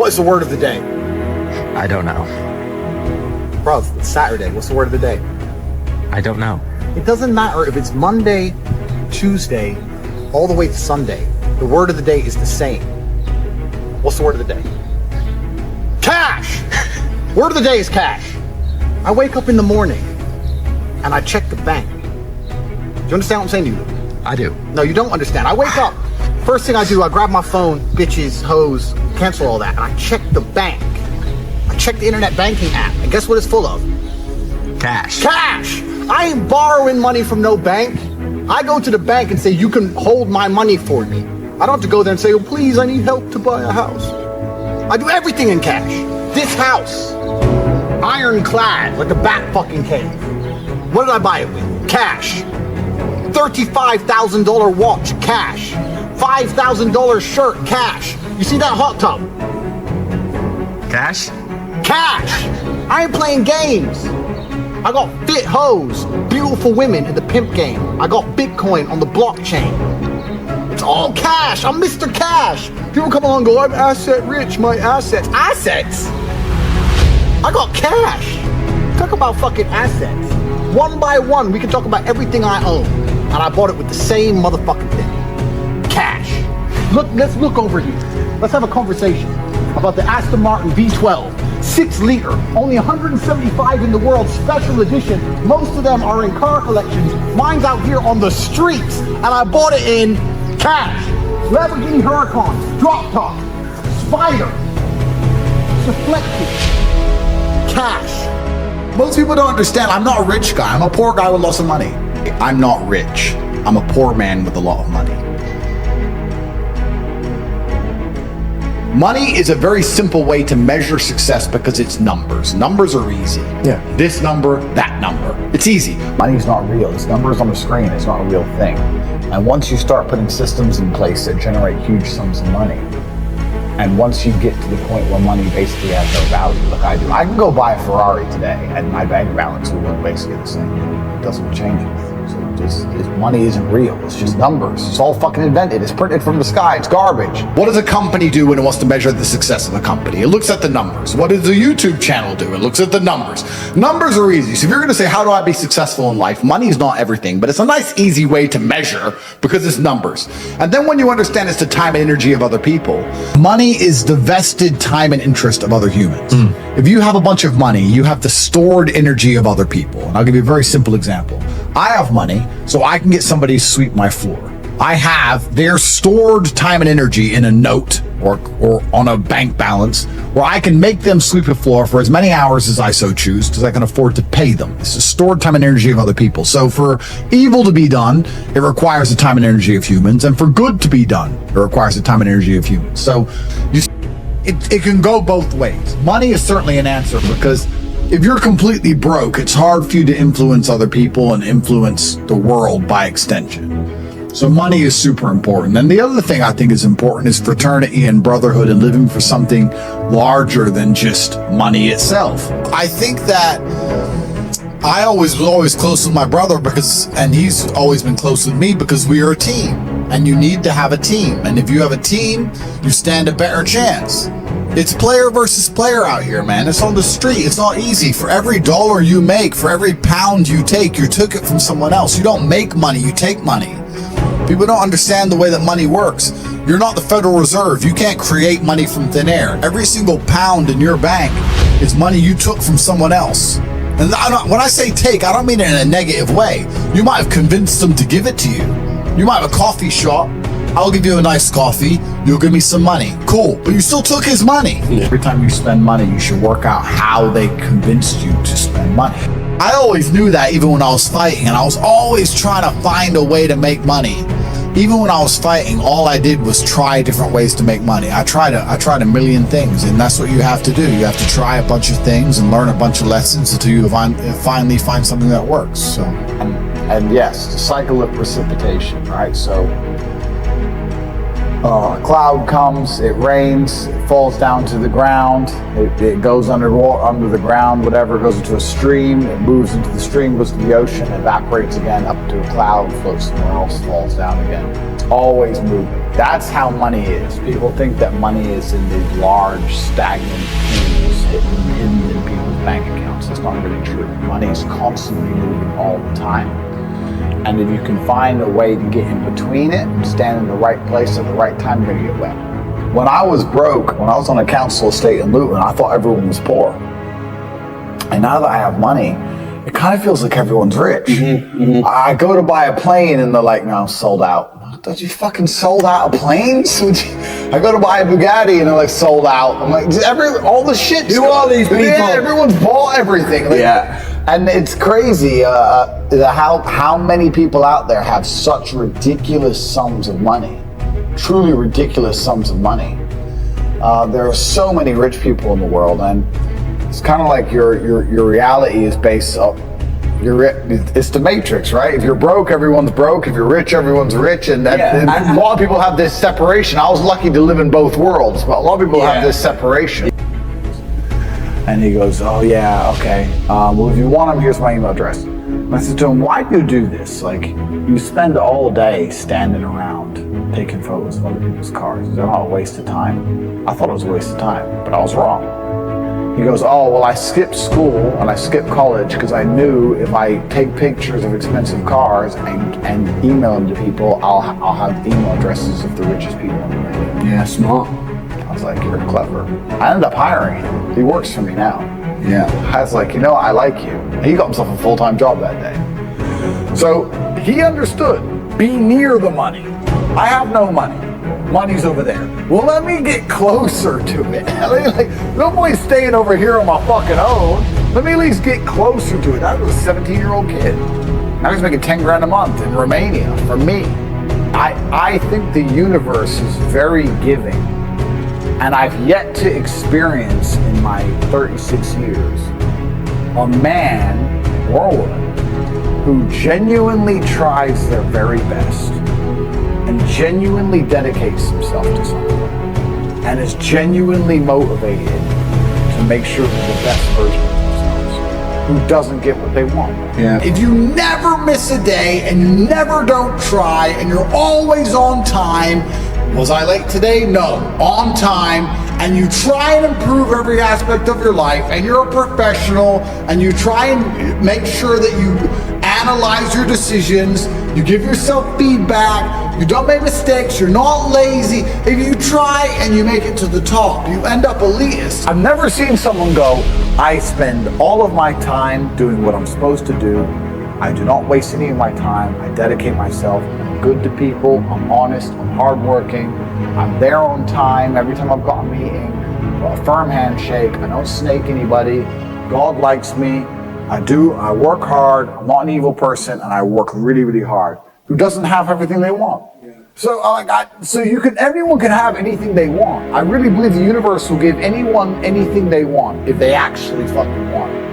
What is the word of the day? I don't know. Bro, it's Saturday. What's the word of the day? I don't know. It doesn't matter if it's Monday, Tuesday, all the way to Sunday. The word of the day is the same. What's the word of the day? Cash! Word of the day is cash. I wake up in the morning and I check the bank. Do you understand what I'm saying to you? I do. No, you don't understand. I wake up. First thing I do, I grab my phone, bitches, hoes, cancel all that, and I check the bank. I check the internet banking app, and guess what it's full of? Cash. Cash! I ain't borrowing money from no bank. I go to the bank and say, you can hold my money for me. I don't have to go there and say, oh, please, I need help to buy a house. I do everything in cash. This house, ironclad, like the Bat fucking cave. What did I buy it with? Cash. $35,000 watch, cash. $5,000 shirt, cash. You see that hot tub? Cash? Cash! I ain't playing games. I got fit hoes, beautiful women in the pimp game. I got Bitcoin on the blockchain. It's all cash. I'm Mr. Cash. People come along and go, I'm asset rich, my assets. Assets? I got cash. Talk about fucking assets. One by one, we can talk about everything I own. And I bought it with the same motherfucking thing. Cash. Look, let's look over here. Let's have a conversation about the Aston Martin V12, 6 liter, only 175 in the world, special edition. Most of them are in car collections. Mine's out here on the streets, and I bought it in cash. Lamborghini Huracan, drop top, Spider, deflected, cash. Most people don't understand. I'm not a rich guy. I'm a poor guy with lots of money. I'm not rich. I'm a poor man with a lot of money. Money is a very simple way to measure success because it's numbers. Numbers are easy. Yeah. This number, that number. It's easy. Money's not real. This number's on the screen. It's not a real thing. And once you start putting systems in place that generate huge sums of money, and once you get to the point where money basically has no value, like I do, I can go buy a Ferrari today and my bank balance will look basically the same. It doesn't change anything. So money isn't real. It's just numbers. It's all fucking invented. It's printed from the sky. It's garbage. What does a company do when it wants to measure the success of a company? It looks at the numbers. What does a YouTube channel do? It looks at the numbers. Numbers are easy. So if you're going to say, how do I be successful in life? Money is not everything, but it's a nice, easy way to measure because it's numbers. And then when you understand it's the time and energy of other people, money is the vested time and interest of other humans. If you have a bunch of money, you have the stored energy of other people. And I'll give you a very simple example. I have money, so I can get somebody to sweep my floor. I have their stored time and energy in a note or on a bank balance where I can make them sweep a floor for as many hours as I so choose because I can afford to pay them. It's the stored time and energy of other people. So for evil to be done, it requires the time and energy of humans. And for good to be done, it requires the time and energy of humans. So it can go both ways. Money is certainly an answer because if you're completely broke, it's hard for you to influence other people and influence the world by extension. So money is super important. And the other thing I think is important is fraternity and brotherhood and living for something larger than just money itself. I think that I was always close with my brother and he's always been close with me because we are a team. And you need to have a team. And if you have a team, you stand a better chance. It's player versus player out here, man. It's on the street. It's not easy. For every dollar you make, for every pound you took it from someone else. You don't make money, you take money. People don't understand the way that money works. You're not the Federal Reserve. You can't create money from thin air. Every single pound in your bank is money you took from someone else. And when I say take, I don't mean it in a negative way. You might have convinced them to give it to you. You might have a coffee shop. I'll give you a nice coffee. You'll give me some money. Cool. But you still took his money. Every time you spend money, you should work out how they convinced you to spend money. I always knew that even when I was fighting, and I was always trying to find a way to make money. Even when I was fighting, all I did was try different ways to make money. I tried a million things, and that's what you have to do. You have to try a bunch of things and learn a bunch of lessons until you finally find something that works. So, and yes, the cycle of precipitation, right? So A cloud comes, it rains, it falls down to the ground, it goes under the ground, whatever, goes into a stream, it moves into the stream, goes to the ocean, evaporates again up to a cloud, floats somewhere else, falls down again. It's always moving. That's how money is. People think that money is in these large, stagnant pools hidden in people's bank accounts. That's not really true. Money is constantly moving all the time. And if you can find a way to get in between it and stand in the right place at the right time, you're gonna get wet. When I was broke, when I was on a council estate in Luton, I thought everyone was poor. And now that I have money, it kind of feels like everyone's rich. I go to buy a plane and they're like, no, sold out. Thought you fucking sold out of planes? I go to buy a Bugatti and they're like, sold out. I'm like, all the shit. Who are these people? Yeah, everyone's bought everything. Like, Yeah. And it's crazy how many people out there have such ridiculous sums of money, truly ridiculous sums of money. There are so many rich people in the world, and it's kind of like your reality is based up. It's the Matrix, right? If you're broke, everyone's broke. If you're rich, everyone's rich. And a lot of people have this separation. I was lucky to live in both worlds, but a lot of people have this separation. And he goes, oh yeah, okay. Well, if you want them, here's my email address. And I said to him, why do you do this? Like, you spend all day standing around taking photos of other people's cars. Is that not a waste of time? I thought it was a waste of time, but I was wrong. He goes, oh, well, I skipped school and I skipped college because I knew if I take pictures of expensive cars and email them to people, I'll have email addresses of the richest people in the world. Yeah, smart. I was like, you're clever. I ended up hiring him. He works for me now. Yeah. I was like, you know, I like you. He got himself a full-time job that day. So he understood, be near the money. I have no money. Money's over there. Well, let me get closer to it. Like, no point staying over here on my fucking own. Let me at least get closer to it. I was a 17-year-old kid. Now he's making 10 grand a month in Romania for me. I think the universe is very giving. And I've yet to experience in my 36 years a man or a woman who genuinely tries their very best and genuinely dedicates himself to something and is genuinely motivated to make sure they're the best version of themselves, who doesn't get what they want. Yeah. If you never miss a day and you never don't try and you're always on time, was I late today? No, on time, and you try and improve every aspect of your life, and you're a professional, and you try and make sure that you analyze your decisions, you give yourself feedback, you don't make mistakes, you're not lazy. If you try and you make it to the top, you end up elitist. I've never seen someone go, I spend all of my time doing what I'm supposed to do. I do not waste any of my time. I dedicate myself. I'm good to people. I'm honest. I'm hardworking. I'm there on time. Every time I've got a meeting, I've got a firm handshake. I don't snake anybody. God likes me. I work hard. I'm not an evil person, and I work really, really hard. Who doesn't have everything they want? So, everyone can have anything they want. I really believe the universe will give anyone anything they want if they actually fucking want it.